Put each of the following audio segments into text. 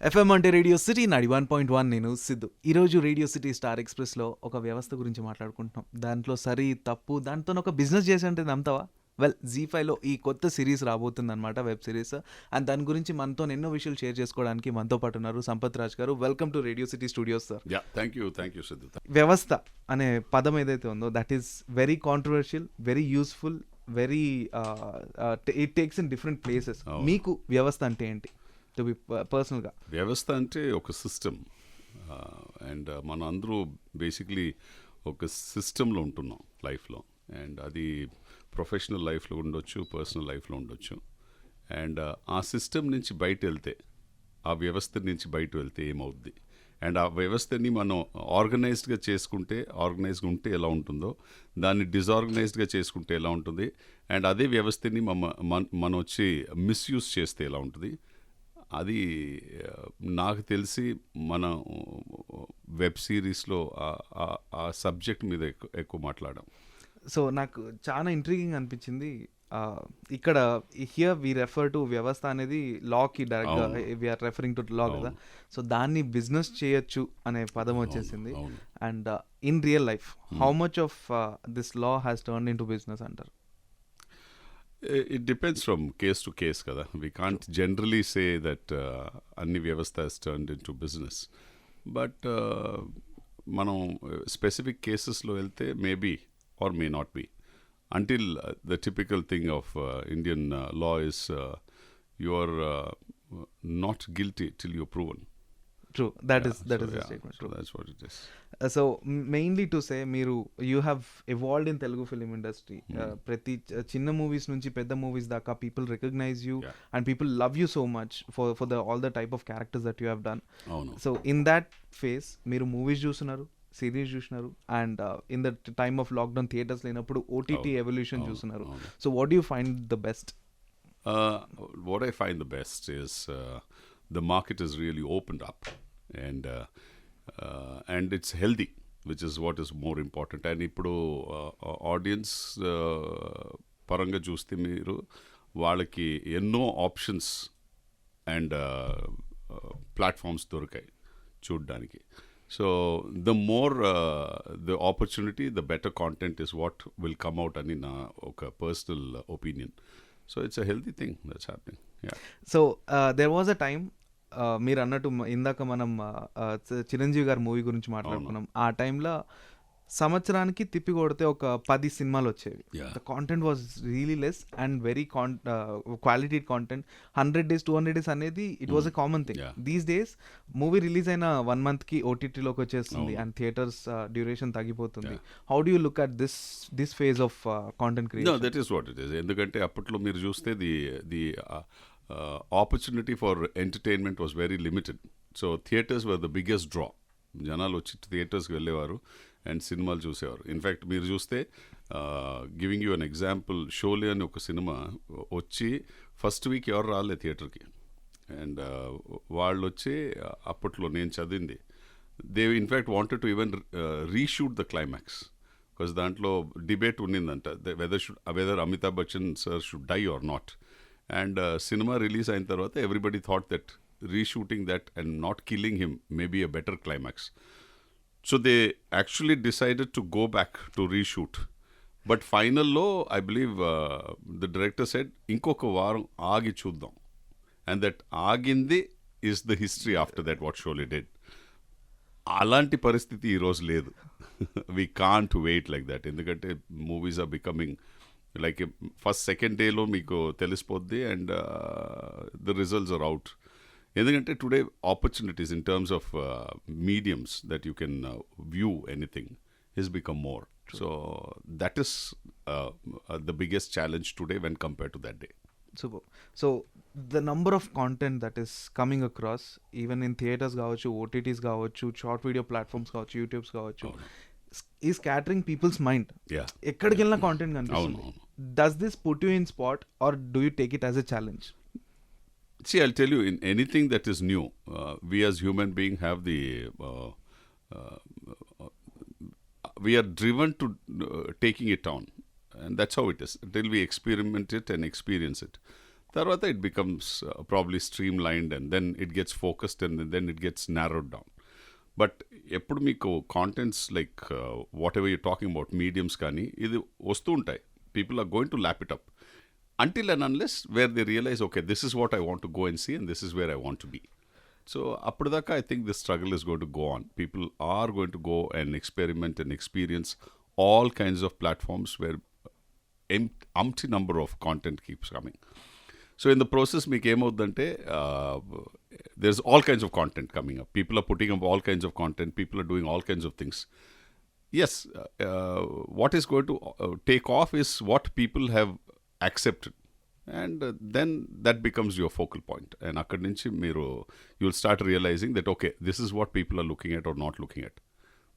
FM అంటే radio city 91.1. నేను సిద్ధు. ఈరోజు రేడియో సిటీ స్టార్ ఎక్స్ప్రెస్లో ఒక వ్యవస్థ గురించి మాట్లాడుకుంటున్నాం. దాంట్లో సరి తప్పు దాంతో ఒక బిజినెస్ చేసి అంటే నమ్ముతావా? వెల్, జీ5లో ఈ కొత్త సిరీస్ రాబోతుంది అనమాట, వెబ్ సిరీస్. అండ్ దాని గురించి మనతో ఎన్నో విషయాలు షేర్ చేసుకోవడానికి మనతో పాటు ఉన్నారు సంపత్ రాజ్ గారు. Welcome to radio city studios sir. Thank you Siddhu. వ్యవస్థ అనే పదం ఏదైతే ఉందో that is very controversial, very useful, very it takes in different places. మీకు వ్యవస్థ అంటే ఏంటి? టు బి పర్సనల్గా, వ్యవస్థ అంటే ఒక సిస్టమ్, అండ్ మన అందరూ బేసిక్లీ ఒక సిస్టంలో ఉంటున్నాం లైఫ్లో. అండ్ అది ప్రొఫెషనల్ లైఫ్లో ఉండొచ్చు, పర్సనల్ లైఫ్లో ఉండొచ్చు. అండ్ ఆ సిస్టమ్ నుంచి బయట వెళ్తే, ఆ వ్యవస్థ నుంచి బయట వెళ్తే ఏమవుద్ది, అండ్ ఆ వ్యవస్థని మనం ఆర్గనైజ్డ్గా చేసుకుంటే, ఆర్గనైజ్గా ఉంటే ఎలా ఉంటుందో, దాన్ని డిజార్గనైజ్డ్గా చేసుకుంటే ఎలా ఉంటుంది, అండ్ అదే వ్యవస్థని మనం వచ్చి మిస్యూజ్ చేస్తే ఎలా ఉంటుంది, అది నాకు తెలిసి మన వెబ్ సిరీస్లో ఆ సబ్జెక్ట్ మీద ఎక్కువ మాట్లాడాం. సో నాకు చాలా ఇంట్రీగింగ్ అనిపించింది. ఇక్కడ హియర్ వి రెఫర్ టు వ్యవస్థ అనేది లాకి డైరెక్ట్గా వీఆర్ రెఫరింగ్ టు లా కదా. సో దాన్ని బిజినెస్ చేయొచ్చు అనే పదం వచ్చేసింది. And in real life how much of this law has turn in to business అంటారు? It depends from case to case kada. We can't generally say that anni vyavastha has turned into business. But మనం specific cases lo velte maybe or may not be. Until the typical thing of Indian law is you are not guilty till you're proven. True. That is the statement. True. So that's what it is. So mainly to say, మీరు you have evolved in Telugu film industry. ప్రతి చిన్న movies నుంచి పెద్ద movies దాకా people recognize you and people love you so much for the all the type of characters that you have done. So in that phase మీరు movies చూస్తున్నారు, series చూసినారు, and in the time of lockdown theatres లేనప్పుడు OTT evolution చూస్తున్నారు. So what do you find the best? What I find the best is the market is really opened up, and it's healthy, which is what is more important. And ఇప్పుడు audience పరంగా చూస్తే మీరు వాళ్ళకి ఎన్నో options and platforms దొరికాయి చూడడానికి. So the more the opportunity, the better content is what will come out అని నా ఒక personal opinion. So it's a healthy thing that's happening. Yeah. So there was a time, మీరు అన్నట్టు ఇందాక మనం చిరంజీవి గారి మూవీ గురించి మాట్లాడుకున్నాం. ఆ టైంలో సంవత్సరానికి తిప్పి కొడితే ఒక 10 సినిమాలు వచ్చేవి. The content was really less and very quality content. 100 days 200 days అనేది it was a common thing. These days movie release అయిన 1 monthకి ఓటీటీలోకి వచ్చేస్తుంది అండ్ థియేటర్స్ డ్యూరేషన్ తగ్గిపోతుంది. How do you look at this phase of content creation? No, that is what it is. ఎందుకంటే అప్పట్లో మీరు చూస్తే the opportunity for entertainment was very limited. So theatres were the biggest draw. జనాలు వచ్చి థియేటర్స్కి వెళ్ళేవారు and సినిమాలు చూసేవారు. ఇన్ఫ్యాక్ట్ మీరు చూస్తే giving you an example, Sholay అని ఒక సినిమా వచ్చి ఫస్ట్ వీక్ ఎవరు రాలే థియేటర్కి. అండ్ వాళ్ళు వచ్చి అప్పట్లో నేను చదివింది, they in fact wanted to even reshoot the climax, because దాంట్లో డిబేట్ ఉన్నిందంట whether Amitabh Bachchan sir should die or not. And cinema release అయిన తర్వాత everybody thought that reshooting that and not killing him may be a better climax. So they actually decided to go back to reshoot. But final lo, I believe the director said, inkoka varam aagi chuddam. And that agindi is the history after that, what Sholay did. Alanti paristhiti ee roju ledu. We can't wait like that. Endukante movies are becoming like first second day lo meeku telisipoద్ది and the results are out. ఎందుకంటే today opportunities in terms of mediums that you can view anything his become more. So that is the biggest challenge today when compare to that day. Super. So the number of content that is coming across, even in theatres కావచ్చు, OTTs కావచ్చు, short video platforms కావచ్చు, YouTubes కావచ్చు, ఈ scattering peoples mind. ఎక్కడికి వెళ్ళిన content కనిపిస్తుంది. Does this put you in spot or do you take it as a challenge? See, I'll tell you, in anything that is new, we as human beings have we are driven to taking it on. And that's how it is, until we experiment it and experience it. తర్వాత it becomes probably streamlined and then it gets focused and then it gets narrowed down. But ఎప్పుడు మీకు contents like whatever you talking about mediums కానీ ఇది వస్తూ ఉంటాయి. People are going to lap it up until and unless where they realize, okay, this is what I want to go and see and this is where I want to be. So appadaka I think the struggle is going to go on. People are going to go and experiment and experience all kinds of platforms where umpty number of content keeps coming. So in the process meeku emavudante there's all kinds of content coming up. People are putting up all kinds of content. People are doing all kinds of things. Yes, what is going to take off is what people have accepted, and then that becomes your focal point, and akkadi nunchi you'll start realizing that, okay, this is what people are looking at or not looking at.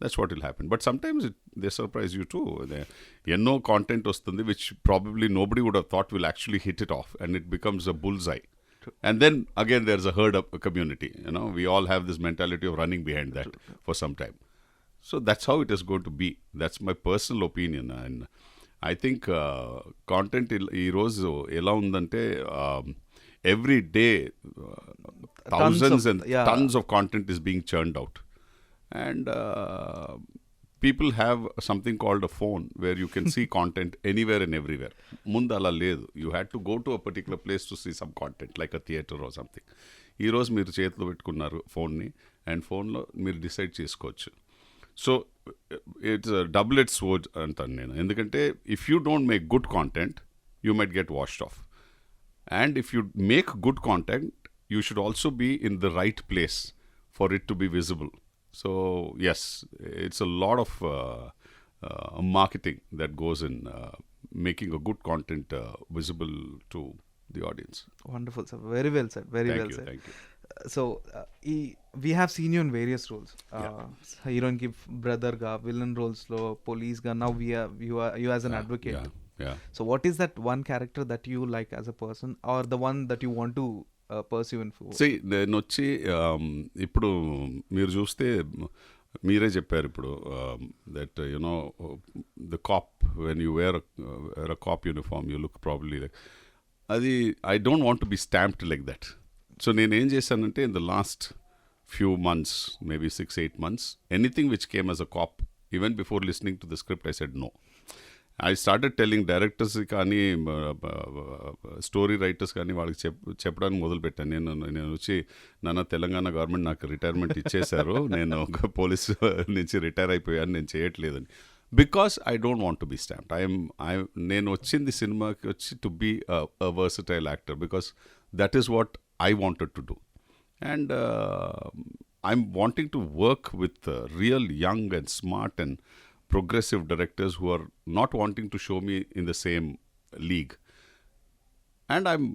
That's what will happen. But sometimes they surprise you too. No content vastundi which probably nobody would have thought will actually hit it off, and it becomes a bullseye. And then again there's a herd of a community, we all have this mentality of running behind that for some time. So that's how it is going to be. That's my personal opinion. And I think content ee roju ela undante every day thousands and tons of content is being churned out, and people have something called a phone where you can see content anywhere and everywhere. Mundu ala ledu. You had to go to a particular place to see some content, like a theatre or something. Ee roju meer cheytlo pettukunnaru phone ni, and phone lo meer decide chesukochu. So it's a double-edged sword antanu nenu, endukante if you don't make good content you might get washed off, and if you make good content you should also be in the right place for it to be visible. So yes, it's a lot of marketing that goes in making a good content visible to the audience. Wonderful, sir. Very well said. Very well said. Thank you. So we have seen you in various roles. Heroine ki brother ga, villain roles lo, police ga. Now you as an advocate. Yeah. So what is that one character that you like as a person, or the one that you want to pursue in full? See, నేను వచ్చి ఇప్పుడు మీరు చూస్తే మీరే చెప్పారు ఇప్పుడు that the cop, when you wear a cop uniform you look probably like అది. I don't want to be stamped like that. So నేను ఏం చేశానంటే in the last few months, maybe 6-8 months, anything which came as a cop, even before listening to the script I said no. I started telling directors కానీ story writers కానీ వాళ్ళకి చెప్పడానికి మొదలుపెట్టాను. నేను వచ్చి నాన్న తెలంగాణ గవర్నమెంట్ నాకు రిటైర్మెంట్ ఇచ్చేశారు, నేను ఒక పోలీస్ నుంచి రిటైర్ అయిపోయాను, నేను చేయట్లేదని. Because I don't want to be stamped. నేను వచ్చింది సినిమాకి వచ్చి to be a versatile actor, because that is what I wanted to do, and I'm wanting to work with real young and smart and progressive directors who are not wanting to show me in the same league, and I'm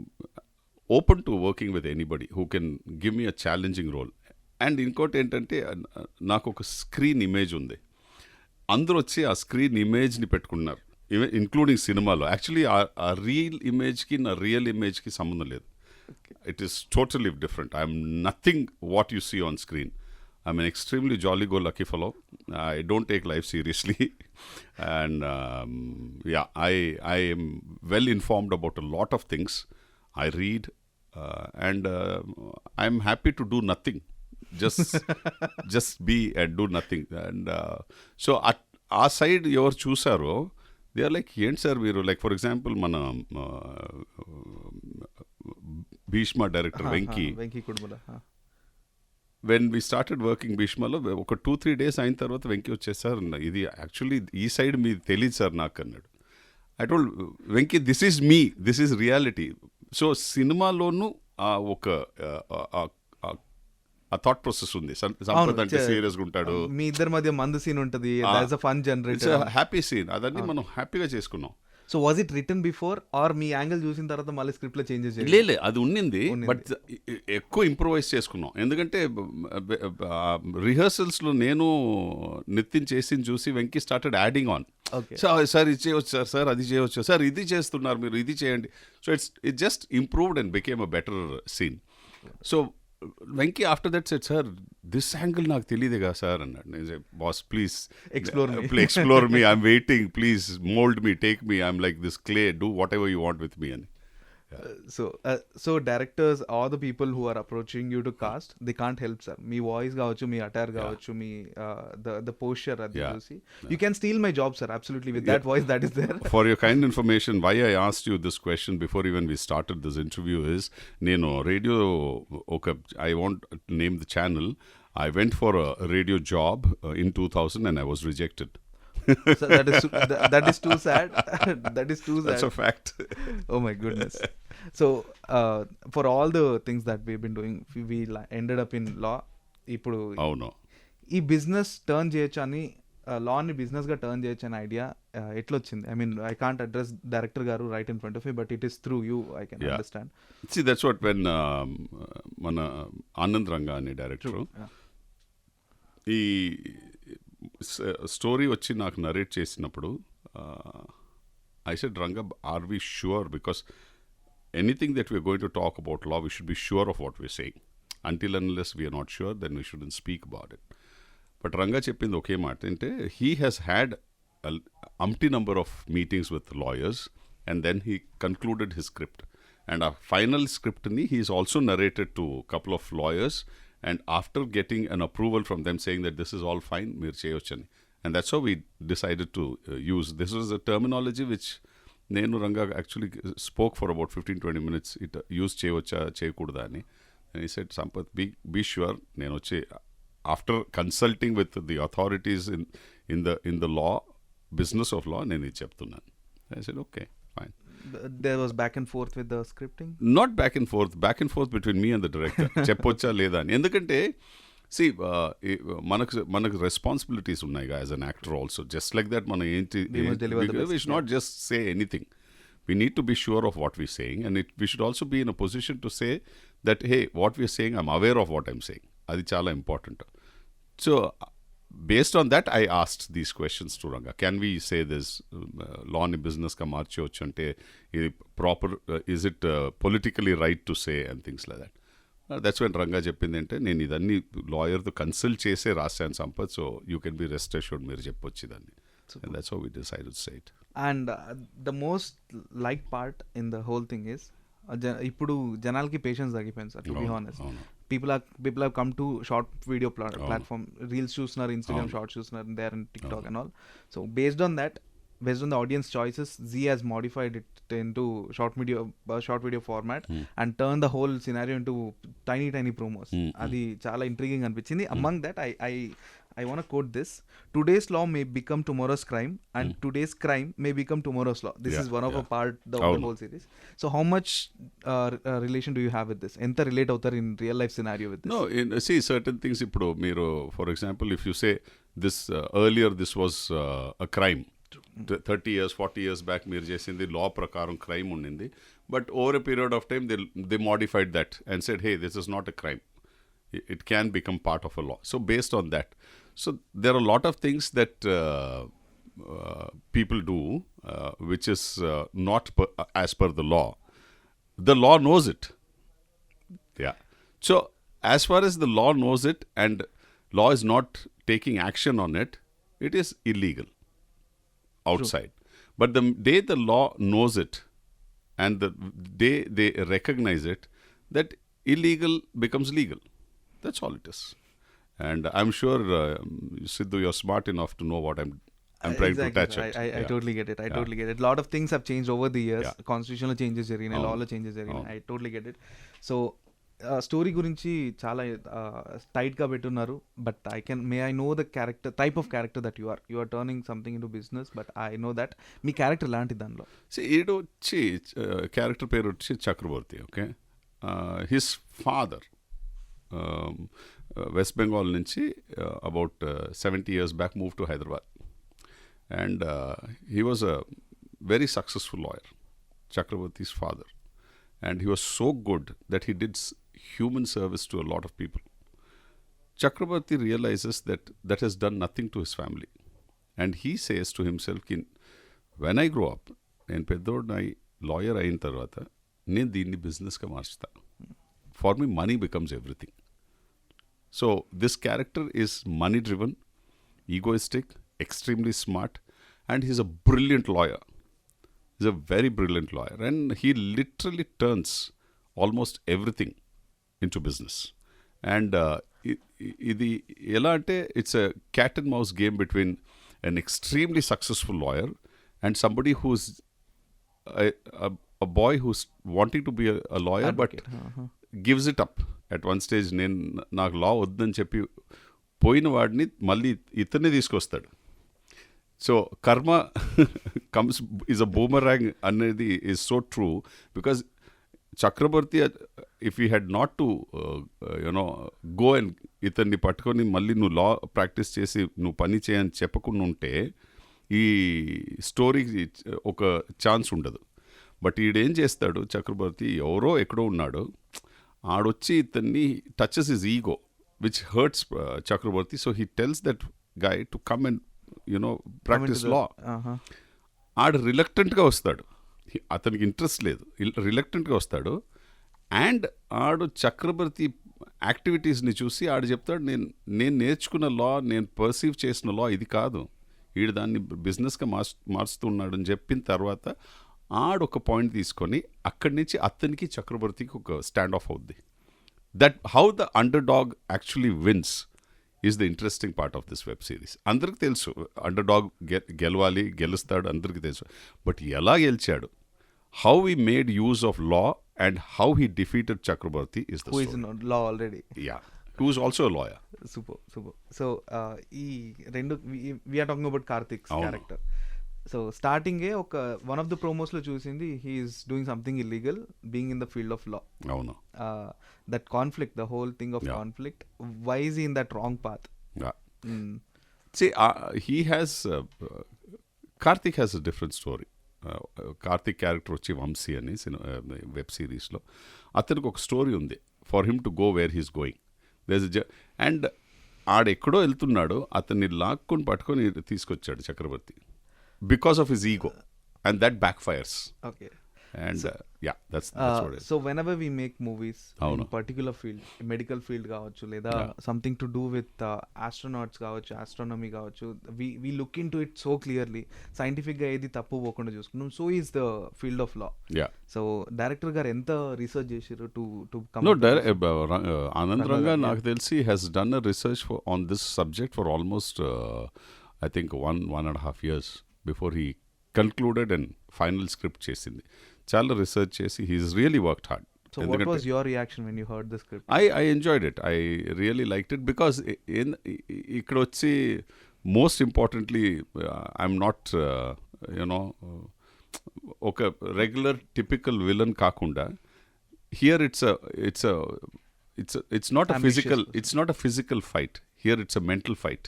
open to working with anybody who can give me a challenging role. And inkoti entante naaku oka screen image undi, andru vachi aa screen image ni pettukunnaru, including cinema lo. Actually a real image ki na real image ki sambandham ledhu. It is totally different. I'm nothing what you see on screen. I'm an extremely jolly-go-lucky fellow. I don't take life seriously. And I am well informed about a lot of things. I read and I'm happy to do nothing. Just be and do nothing. And so at our side, ఎవరు చూసారో they are like, ఏంటి sir మీరు, like for example మన Bheeshma director Venky Kudumula, when we started working భీష్మలో ఒక 2-3 days అయిన తర్వాత వెంకీ వచ్చేసారు, ఇది యాక్చువల్లీ ఈ సైడ్ మీది తెలియదు సార్ నాకు అన్నాడు. I told Venky, this is me, this is reality. So సినిమాలోనూ ఒక ఆ థాట్ ప్రాసెస్ ఉంది. సంపత్ అంటే సీరియస్గా ఉంటాడు, మీ ఇద్దరి మధ్య మందు సీన్ ఉంటుంది, ఫన్ జనరేటర్, హ్యాపీ సీన్, అదన్నీ మనం హ్యాపీగా చేసుకున్నాం. So was it written before or మీ యాంగిల్ చూసిన తర్వాత మళ్ళీ స్క్రిప్ట్ లో చేంజెస్? లేదు, అది ఉన్నింది, బట్ ఎక్కువ ఇంప్రూవైజ్ చేసుకున్నాం. ఎందుకంటే రిహర్సల్స్ లో నేను నితిన్ చేసింది చూసి Venky started adding on. Sir ఇది చేయవచ్చు సార్, అది చేయవచ్చు సార్, ఇది చేస్తున్నారు మీరు, ఇది చేయండి. So it just improved and became a better scene. So Venky after that said, sir this angle నాకు తెలియదు కదా సార్ అన్నాడు. నేను boss please explore me, I'm waiting, please mould me, take me, I'm like this clay, do whatever you want with me అని. So directors are the people who are approaching you to cast they can't help sir. మీ voice కావచ్చు, మీ attire కావచ్చు, మీ the posture అది చూసి you can steal my job sir absolutely with that voice that is there. For your kind information, why I asked you this question before even we started this interview is, నేను radio I won't name the channel, I went for a radio job in 2000 and I was rejected. So that is too sad. That is too sad. That's a fact. Oh my goodness. So for all the things that we've been doing, we ended up in law. ఇప్పుడు అవును, ఈ business turn చేయొచ్చు అని, లాని బిజినెస్గా turn చేయొచ్చు అనే idea ఎట్లా వచ్చింది? I mean I can't address director గారు right in front of you, but it is through you I can understand. See, that's what when మన ఆనంద్ రంగా అనే డైరెక్టర్ ఈ స్టోరీ వచ్చి నాకు నరేట్ చేసినప్పుడు I said, Ranga, are we sure? Because anything that we're going to talk about law, we should be sure of what we're saying. Until unless we're not sure, then we shouldn't speak about it. But Ranga చెప్పింది ఒకే మాట, అంటే he has had umpteen number of meetings with lawyers and then he concluded his script. And ఆ final స్క్రిప్ట్ని he is also narrated to couple of lawyers. And after getting an approval from them saying that this is all fine, meer cheyochani. And that's how we decided to use. This was a terminology which Nenu Ranga actually spoke for about 15-20 minutes. It used cheyocha, cheyakuda ani. And he said, Sampath, be sure, nenu after consulting with the authorities in the law, business of law, nenu cheptunnanu. I said, okay, fine. There was back and forth with the scripting? Not back and forth between me and the director. చెప్పొచ్చా లేదా అని. ఎందుకంటే C మనకు responsibilities ఉన్నాయి as an actor also. Just like that మనం ఏంటి, we should not just say anything. We need to be sure of what we're saying, and we should also be in a position to say that, hey, what we're saying, I'm aware of what I'm saying. అది చాలా important. So based on that, I asked these questions to Ranga. Can we say this law ni business ka marchochu ante proper, is it politically right to say, and things like that. That's when Ranga చెప్పింది అంటే, నేను ఇదన్నీ లాయర్తో consult చేసే రాశాను Sampath, so you can be rest assured, మీరు చెప్పొచ్చు ఇదాన్ని. And that's how we decided to say it. And the most liked part in the whole thing is, ఇప్పుడు జనాలకి పేషెన్స్ తగ్గిపోయింది sir, to be honest. people have come to short video platform, reels చూస్తున్నారు, Instagram shorts చూస్తున్నారు, they are in TikTok and all. So based on the audience choices, Z has modified it into short video format and turned the whole scenario into tiny promos. అది చాలా intriguing అనిపించింది. Among that, I want to quote this: today's law may become tomorrow's crime, and today's crime may become tomorrow's law. This is one of a part of the whole series. So how much relation do you have with this? Enta relate outar in real life scenario with this? No, see, certain things ippudu meeru, for example, if you say this earlier this was a crime, 30 years 40 years back మీరు చేసింది లా ప్రకారం crime ఉండింది, but over a period of time they modified that and said, hey, this is not a crime, it can become part of a law. So based on that, so there are a lot of things that people do which is not as per the law. The law knows it. Yeah. So as far as the law knows it and law is not taking action on it, it is illegal outside. True. But the day the law knows it and the day they recognize it, that illegal becomes legal. That's all it is. And I'm sure Sidhu, you're smart enough to know what I'm trying to touch it. I totally get it. Totally get it. A lot of things have changed over the years. Constitutional changes జరిగినాయి, law లో changes జరిగినాయి. I totally get it. So story గురించి చాలా టైట్గా పెట్టున్నారు, but may I know the character, type of character that you are turning something into business, but I know that మీ character లాంటి దానిలో. ఈడు వచ్చి క్యారెక్టర్ పేరు వచ్చి Chakravarthy. Okay, his father West Bengal నుంచి about 70 years back move to Hyderabad, and he was a very successful lawyer, చక్రవర్తి's father, and he was so good that he did human service to a lot of people. Chakrabarti realizes that has done nothing to his family, and he says to himself, when I grow up, నేను పెద్దోడినై lawyer అయిన తర్వాత నేను దీన్ని బిజినెస్గా మార్చుతా. For me, money becomes everything. So this character is money driven, egoistic, extremely smart, and he's a brilliant lawyer. Is a very brilliant lawyer and he literally turns almost everything in to business. And ఇది ఎలా అంటే it's a cat and mouse game between an extremely successful lawyer and somebody who's a boy who's wanting to be a lawyer Advocate, but gives it up at one stage. నేను నాకు లా వద్దని చెప్పి పోయిన వాడిని మళ్ళీ ఇతనే తీసుకొస్తాడు. So karma comes is a boomerang అనేది is so true because Chakravarthy if you had not to you know go and ఇతన్ని పట్టుకొని మళ్ళీ నువ్వు లా ప్రాక్టీస్ చేసి నువ్వు పని చేయని చెప్పకుండా ఉంటే ఈ స్టోరీకి ఒక ఛాన్స్ ఉండదు. బట్ ఈడేం చేస్తాడు చక్రవర్తి, ఎవరో ఎక్కడో ఉన్నాడు, ఆడొచ్చి ఇతన్ని touches his ego which hurts Chakravarthy. So he tells that guy to come and practice law. ఆడు రిలక్టెంట్గా వస్తాడు, అతనికి ఇంట్రెస్ట్ లేదు, రిలక్టెంట్గా వస్తాడు. అండ్ ఆడు చక్రవర్తి యాక్టివిటీస్ని చూసి ఆడు చెప్తాడు, నేను నేర్చుకున్న లా, నేను పర్సీవ్ చేసిన లా ఇది కాదు, వీడు దాన్ని బిజినెస్గా మార్చుతున్నాడు అని చెప్పిన తర్వాత ఆడు ఒక పాయింట్ తీసుకొని అక్కడి నుంచి అతనికి చక్రవర్తికి ఒక స్టాండ్ ఆఫ్ అవుద్ది. That how the underdog actually wins is the interesting part of this web series. అందరికి తెలుసు అండర్ డాగ్ గెలవాలి, గెలుస్తాడు, అందరికీ తెలుసు. బట్ ఎలా గెలిచాడు, how he made use of law and how he defeated Chakrabarti is the story. Who is in law already. Yeah, who is also a lawyer. Super. So we are talking about Karthik's character. So starting one of the promos lo chusindi, he is doing something illegal being in the field of law. Avunu. That conflict, the whole thing of conflict, why is he in that wrong path? Yeah. See, he has Karthik has a different story. Karthik character వచ్చి వంశీ అని web సిరీస్లో అతనికి ఒక story ఉంది, for him to go where he's going. And ఆడెక్కడో వెళ్తున్నాడు, అతన్ని లాక్కొని పట్టుకొని తీసుకొచ్చాడు Chakravarthy because of his ego, and that backfires. Okay. And that's what it is. So whenever we make movies in particular field, medical field కావచ్చు లేదా something to do with astronauts కావచ్చు, astronomy కావచ్చు, we look into it so clearly, scientific గా ఏది తప్పు పోకుండా చూసుకున్నాం. So is the field of law. So director గారు ఎంత రీసెర్చ్ చేశారు to come? No, Anand Ranga నాకు తెలిసి has done a research on this subject for almost I think one and a half years before he concluded and final script చేసింది. చాలా research చేసి he's really worked hard. So what was your reaction when you heard the script? I enjoyed it. I really liked it because ఇక్కడ వచ్చి most importantly I'm not ఒక regular typical villain కాకుండా here it's not a physical fight. Here it's a mental fight.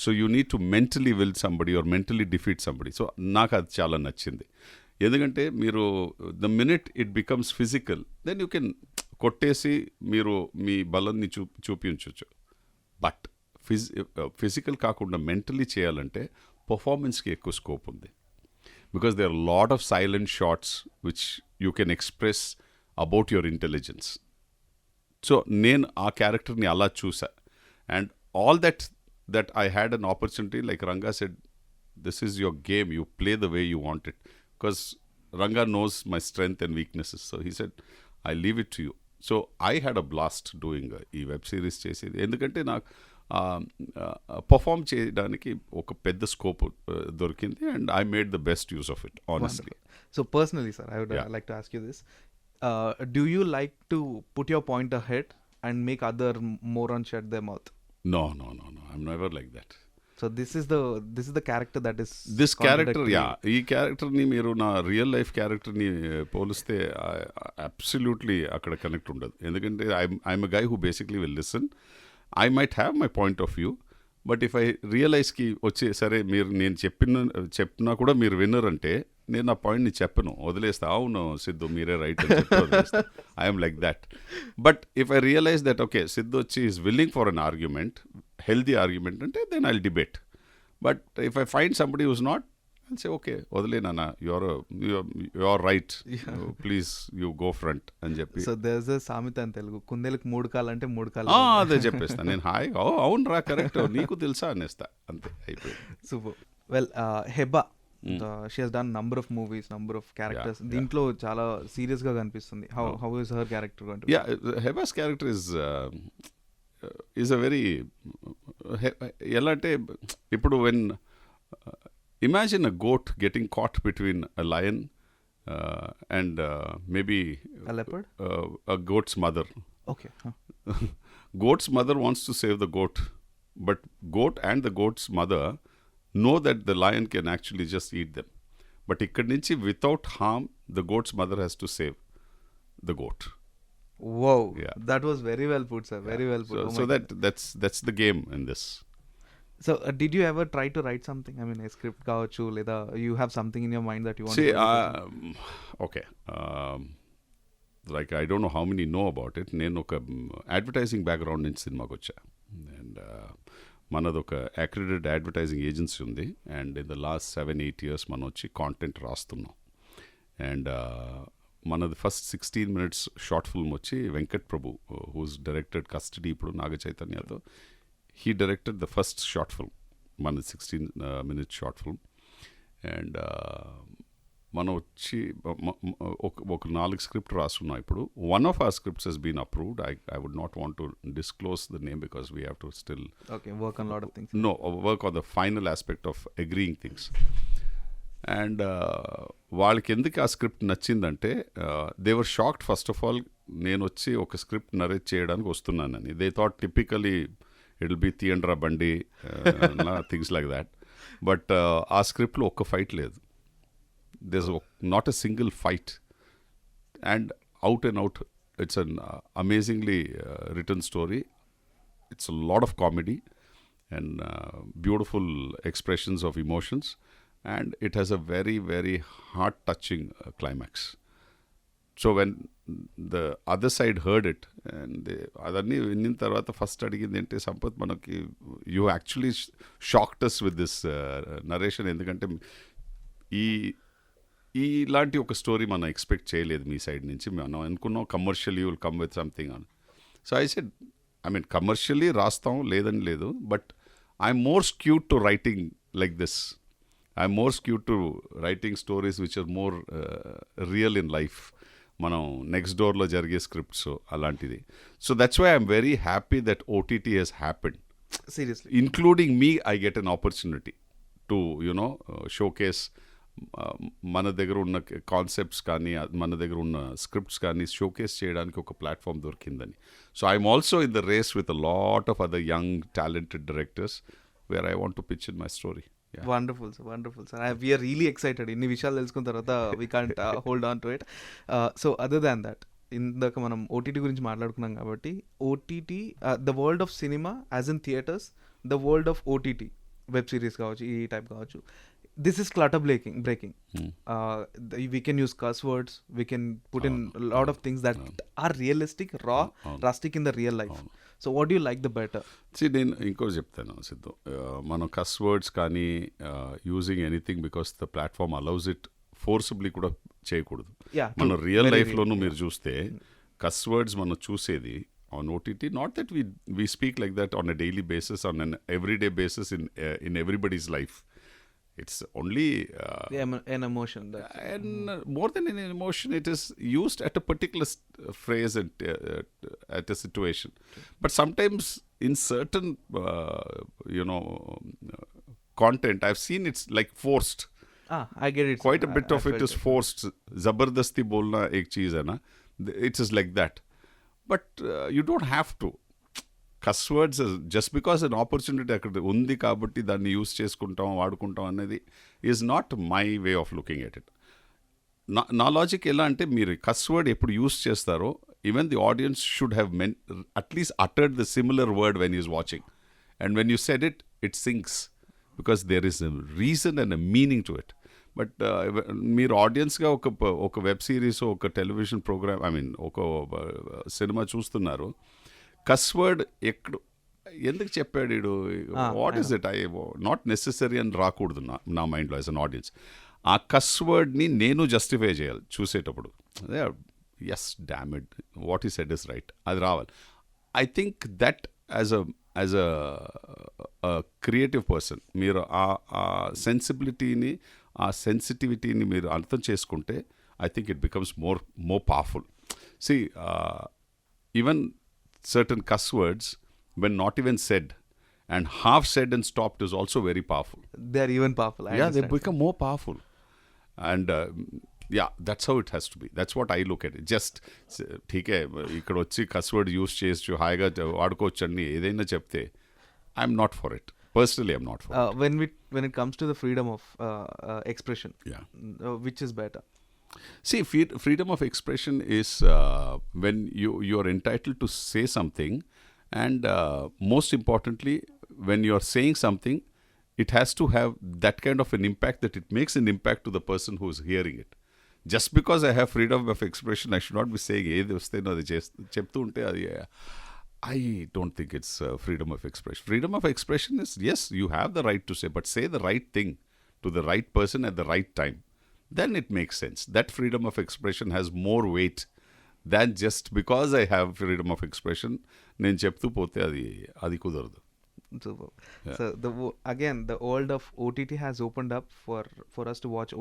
So you need to mentally will somebody or mentally defeat somebody. So నాకు అది చాలా నచ్చింది. ఎందుకంటే మీరు the minute it becomes physical then you can కొట్టేసి మీరు మీ బలాన్ని చూపించవచ్చు. బట్ ఫిజికల్ కాకుండా మెంటలీ చేయాలంటే పర్ఫార్మెన్స్కి ఎక్కువ స్కోప్ ఉంది. Because they are lot of silent shots which you can express about your intelligence. So నేను ఆ క్యారెక్టర్ని అలా చూసా. And all that I had an opportunity, like Ranga said, this is your game, you play the way you want it, because Ranga knows my strength and weaknesses. So he said, I leave it to you. So I had a blast doing ఈ web series చేసేది. ఎందుకంటే నాకు perform చేయడానికి ఒక పెద్ద scope దొరికింది and I made the best use of it honestly. So personally, sir, I would like to ask you this. Do you like to put your point ahead and make other morons shut their mouth? No. I'm never like that. So this is the character that is this character. ఈ క్యారెక్టర్ని మీరు నా real life క్యారెక్టర్ని పోలిస్తే absolutely అక్కడ connect ఉండదు. ఎందుకంటే I'm a guy who basically will listen. I might have my point of view, but if I రియలైజ్కి వచ్చి సరే మీరు నేను చెప్పినా కూడా మీరు విన్నరంటే నేను నా పాయింట్ని చెప్పను, వదిలేస్తా. అవును సిద్ధు మీరే రైట్ అని చెప్పి వదిలేస్తా. I'm like that. But if I realise that okay Siddhu వచ్చి is willing for an argument, healthy argument అంటే then I will debate. But if I find somebody who's not, I'll say okay వదిలేనా, your right, please you go front అని చెప్పి. So there is a సామెత in Telugu, కుందేలకు 3 కాళ్ళు అంటే 3 కాళ్ళు. అదే చెప్పేస్తాను నేను హాయిగా, అవును రా కరెక్ట్ నీకు తెలుసా అనేస్తా, అంతే అయిపోయింది. Super. Well Heba she has done number of movies, number of characters. దీంట్లో చాలా సీరియస్ గా కనిపిస్తుంది. How is her character going to? Yeah, Heba's character is a very ఎలా అంటే ఇప్పుడు when imagine a goat getting caught between a lion and maybe A leopard? A goat's mother. Okay. Goat's mother wants to save the goat, but goat and the goat's mother know that the lion can actually just eat them. But ikkadi nunchi without harm, the goat's mother has to save the goat. Wow. Yeah. That was very well put, sir. Very well put. So that's the game in this. So did you ever try to write something? I mean, a script kaavachu leda you have something in your mind that you want See, to write? okay. Like I don't know how many know about it. నేను ఒక advertising background నుంచి సినిమాకి వచ్చా. And మనది ఒక accredited advertising agency ఉంది. And in the last 7-8 years మనం వచ్చి కాంటెంట్ రాస్తున్నాం. అండ్ మనది ఫస్ట్ 16 minutes షార్ట్ ఫిల్మ్ వచ్చి Venkat Prabhu, who's directed Custody ఇప్పుడు నాగ చైతన్యతో. He directed the first short film, మనది 16 minutes షార్ట్ ఫిల్మ్. అండ్ మనం వచ్చి ఒక 4 స్క్రిప్ట్ రాస్తున్నాం ఇప్పుడు. One of our scripts has been approved. I would not want to disclose the name because we have to still work on lot of things. Work on the final aspect of agreeing things. And వాళ్ళకి ఎందుకు ఆ script నచ్చిందంటే they were shocked first of all నేను వచ్చి ఒక script narrate చేయడానికి వస్తున్నానని. They thought typically it will be తీయండ్రా బండి, థింగ్స్ లైక్ దాట్. బట్ ఆ స్క్రిప్ట్లో ఒక్క ఫైట్ లేదు. There's not a single fight, and out, it's an amazingly written story. It's a lot of comedy and beautiful expressions of emotions, and it has a very, very heart-touching climax. So when the other side heard it, and అదన్నీ విన్న తర్వాత first అడిగింది ఏంటి, సంపత్ మనకి you actually shocked us with this narration, ఎందుకంటే ఇలాంటి ఒక story మనం ఎక్స్పెక్ట్ చేయలేదు మీ సైడ్ నుంచి. మనం అనుకున్నాం commercial you will come with something అని. So I said, I mean commercially రాస్తాం లేదని లేదు, but I'm more skewed to writing like this. I'm more skewed to writing stories which are more real in life. మనం next డోర్లో జరిగే scripts అలాంటిది. So that's why I'm very happy that OTT has happened. Seriously. Including me, I get an opportunity to, showcase మన దగ్గర ఉన్న concepts కానీ మన దగ్గర ఉన్న స్క్రిప్ట్స్ కానీ షోకేస్ చేయడానికి ఒక ప్లాట్ఫామ్ దొరికిందని. So I'm also in the race with a lot of other young talented directors where I want to pitch in my story. Wonderful sir, wonderful sir. We're really excited. ఇన్ని విషయాలు తెలుసుకున్న తర్వాత we can't hold on to it. So other than that, ఇందాక మనం OTT గురించి మాట్లాడుకున్నాం కాబట్టి, OTT the world of cinema as in theatres, the world of OTT web series కావచ్చు, ఈ టైప్ కావచ్చు, this is clutter breaking. We can use curse words, we can put in a lot of things that are realistic, raw, rustic in the real life. So what do you like the better? See, నేను ఇంకోటి చెప్తాను సిద్ధు. మనం కస్ words కానీ using anything because the platform allows it forcibly కూడా చేయకూడదు. మన real లైఫ్లోనూ మీరు చూస్తే కస్ వర్డ్స్ మనం చూసేది on OTT, not that we speak like that on a daily basis, on an everyday basis in everybody's life. It's only an emotion. And more than an emotion, it is used at a particular phrase at a situation. But sometimes in certain, content, I've seen it's like forced. I get it. Quite a bit of it is forced. Zabardasti bolna ek cheez hai na. It is like that. But you don't have to. Cuss words just because an opportunity అక్కడ ఉంది కాబట్టి దాన్ని use చేసుకుంటాం, వాడుకుంటాం అనేది is not my way of looking at it. నా logic ఎలా అంటే, మీరు కస్ వర్డ్ ఎప్పుడు యూస్ చేస్తారో, even the audience should have at least uttered the similar word when is watching. And when you said it, it syncs because there is a reason and a meaning to it. But మీరు ఆడియన్స్గా ఒక web series, ఒక television programme, I mean ఒక cinema చూస్తున్నారు, కస్ word ఎందుకు చెప్పాడు వీడు, what is it, not necessary అని రాకూడదు నా మైండ్లో యాజ్ అన్ ఆడియన్స్. ఆ కస్ వర్డ్ని నేను జస్టిఫై చేయాలి చూసేటప్పుడు. ఎస్ డామ్ ఇట్, వాట్ ఈ సెడ్ ఇస్ రైట్, అది రావాలి. I think that as a creative person మీరు ఆ సెన్సిబిలిటీని, ఆ సెన్సిటివిటీని మీరు అర్థం చేసుకుంటే I think it becomes more powerful. See even certain cuss words when not even said and half said and stopped is also very powerful. They are even powerful. I They understand. become more powerful. And yeah, that's how it has to be. That's what I look at it. Just ठीक है ఇక్కడ వచ్చి cuss word use చేసి హాయిగా వాడుకోవచ్చండి ఏదైనా చెప్తే I'm not for it. Personally, I'm not for it. When it comes to the freedom of expression, Yeah. Which is better? See, freedom of expression is when you are entitled to say something, and most importantly, when you are saying something, it has to have that kind of an impact that it makes an impact to the person who is hearing it. Just because I have freedom of expression, I should not be saying ఏది వస్తేనో అది చెప్తూ ఉంటే అది I don't think it's freedom of expression. Freedom of expression is, yes, you have the right to say, but say the right thing to the right person at the right time. Then it makes sense. That freedom of expression has more weight than just because I have freedom of expression, నేను చెప్తూ పోతే అది కుదరదు. Super. So again, the world of OTT has opened up for us to watch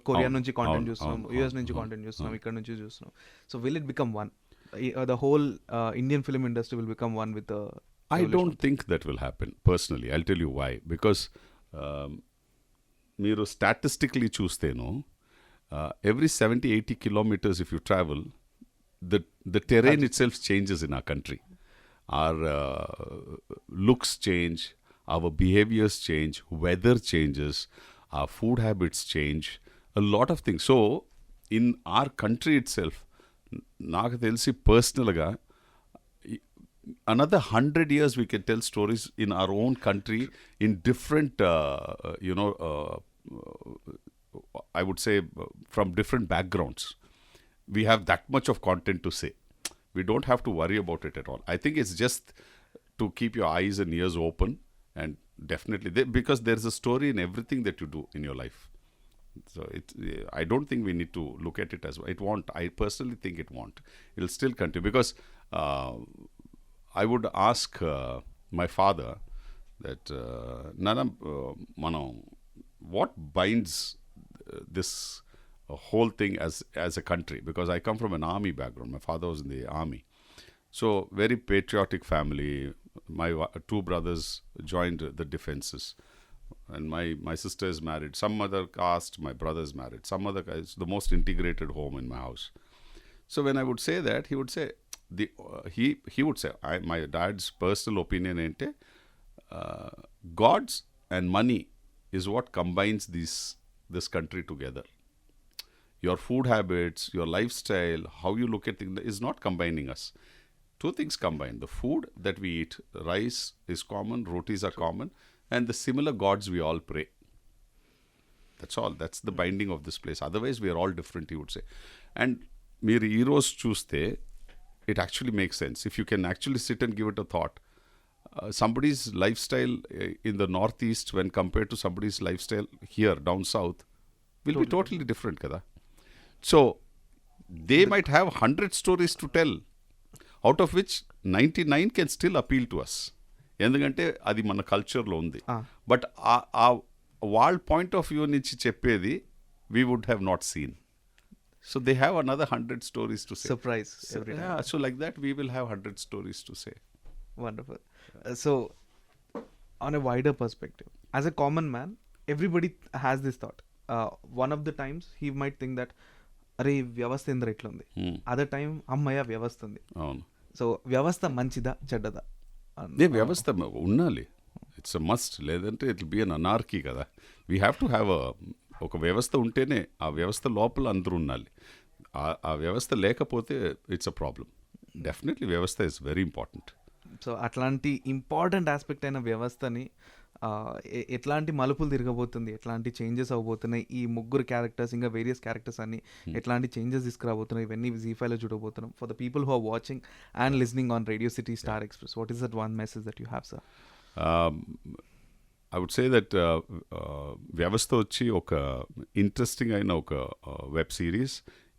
Korean నుంచి content చూస్తున్నాం, US నుంచి content చూస్తున్నాం, ఇక్కడ నుంచి చూస్తున్నాం. So will it become one? The whole Indian film industry will become one with the... I don't think that will happen, personally. I'll tell you why. Because మీరు స్టాటిస్టిక్లీ చూస్తేనో every 70-80 kilometers if you travel, the terrain itself changes in our country. Our looks change, our behaviors change, weather changes, our food habits change, a lot of things. So in our country itself, నాకు తెలిసి పర్సనల్గా another 100 years we can tell stories in our own country in different I would say from different backgrounds. We have that much of content to say. We don't have to worry about it at all. I think it's just to keep your eyes and ears open, and definitely because there's a story in everything that you do in your life. So I don't think we need to look at it as it won't. I personally think it won't. It'll still continue because I would ask my father that what binds this whole thing as a country, because I come from an army background. My father was in the army, so very patriotic family. My two brothers joined the defenses, and my sister is married. Some other caste, my brother is married. Some other guys, the most integrated home in my house. So when I would say that, he would say he would say, my dad's personal opinion ante, gods and money is what combines this country together. Your food habits, your lifestyle, how you look at things is not combining us. Two things combine. The food that we eat, rice is common, rotis are common, and the similar gods we all pray. That's all. That's the binding of this place. Otherwise, we are all different, he would say. And మీరు ఈ రోజు చూస్తే it actually makes sense. If you can actually sit and give it a thought, somebody's lifestyle in the northeast when compared to somebody's lifestyle here down south will be totally different, kada. So they might have 100 stories to tell, out of which 99 can still appeal to us. ఎందుకంటే అది మన కల్చర్లో ఉంది. But ఆ వాళ్ళ point of view నుంచి చెప్పేది we would have not seen. So they have another 100 stories to say. Surprise every time. Yeah, so like that we will have 100 stories to say. Wonderful. So on a wider perspective, as a common man, everybody has this thought. One of the times he might think that అరే వ్యవస్థ ఎందుకు ఇట్లా ఉంది, other time అమ్మయ్య వ్యవస్థ ఉంది. అవును. So వ్యవస్థ మంచిదా చెడ్డదా? వ్యవస్థ ఉండాలి, ఇట్స్ అ మస్ట్. లేదంటే it will be an anarchy కదా. వీ హ్యావ్ టు హ్యావ్ ఒక వ్యవస్థ ఉంటేనే ఆ వ్యవస్థ లోపల అందరూ ఉండాలి. ఆ వ్యవస్థ లేకపోతే ఇట్స్ అ ప్రాబ్లం. డెఫినెట్లీ వ్యవస్థ ఇస్ వెరీ ఇంపార్టెంట్. సో అట్లాంటి ఇంపార్టెంట్ ఆస్పెక్ట్ అయిన వ్యవస్థని ఎట్లాంటి మలుపులు తిరగబోతుంది, ఎట్లాంటి చేంజెస్ అవ్వబోతున్నాయి, ఈ ముగ్గురు క్యారెక్టర్స్ ఇంకా వేరియస్ క్యారెక్టర్స్ అన్ని ఎట్లాంటి చేంజెస్ తీసుకురాబోతున్నాయి, ఇవన్నీ Z5లో చూడబోతున్నాం. For the people who are watching and listening on Radio City Star Express, what is that one message that you have, sir? I would say that వ్యవస్థ వచ్చి ఒక ఇంట్రెస్టింగ్ అయిన ఒక వెబ్ సిరీస్.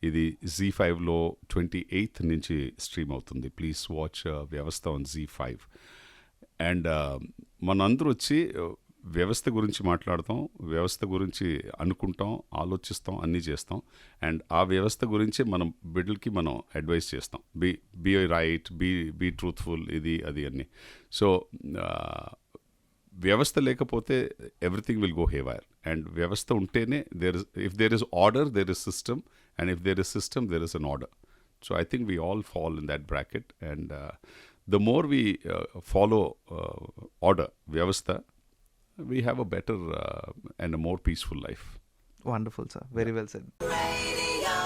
ఇది Z5లో 28th నుంచి స్ట్రీమ్ అవుతుంది. Please watch వ్యవస్థ on Z5. And మనందరూ వచ్చి వ్యవస్థ గురించి మాట్లాడతాం, వ్యవస్థ గురించి అనుకుంటాం, ఆలోచిస్తాం, అన్నీ చేస్తాం. అండ్ ఆ వ్యవస్థ గురించి మనం బిడ్డలకి మనం అడ్వైస్ చేస్తాం. బీ రైట్, బీ ట్రూత్ఫుల్, ఇది అది అన్నీ. సో వ్యవస్థ లేకపోతే everything will go haywire. And వ్యవస్థ ఉంటేనే if there is order, there is system, and if there is system, there is an order. So I think we all fall in that bracket, and the more we follow order, Vyavastha, we have a better and a more peaceful life. Wonderful, sir. Very well said. Radio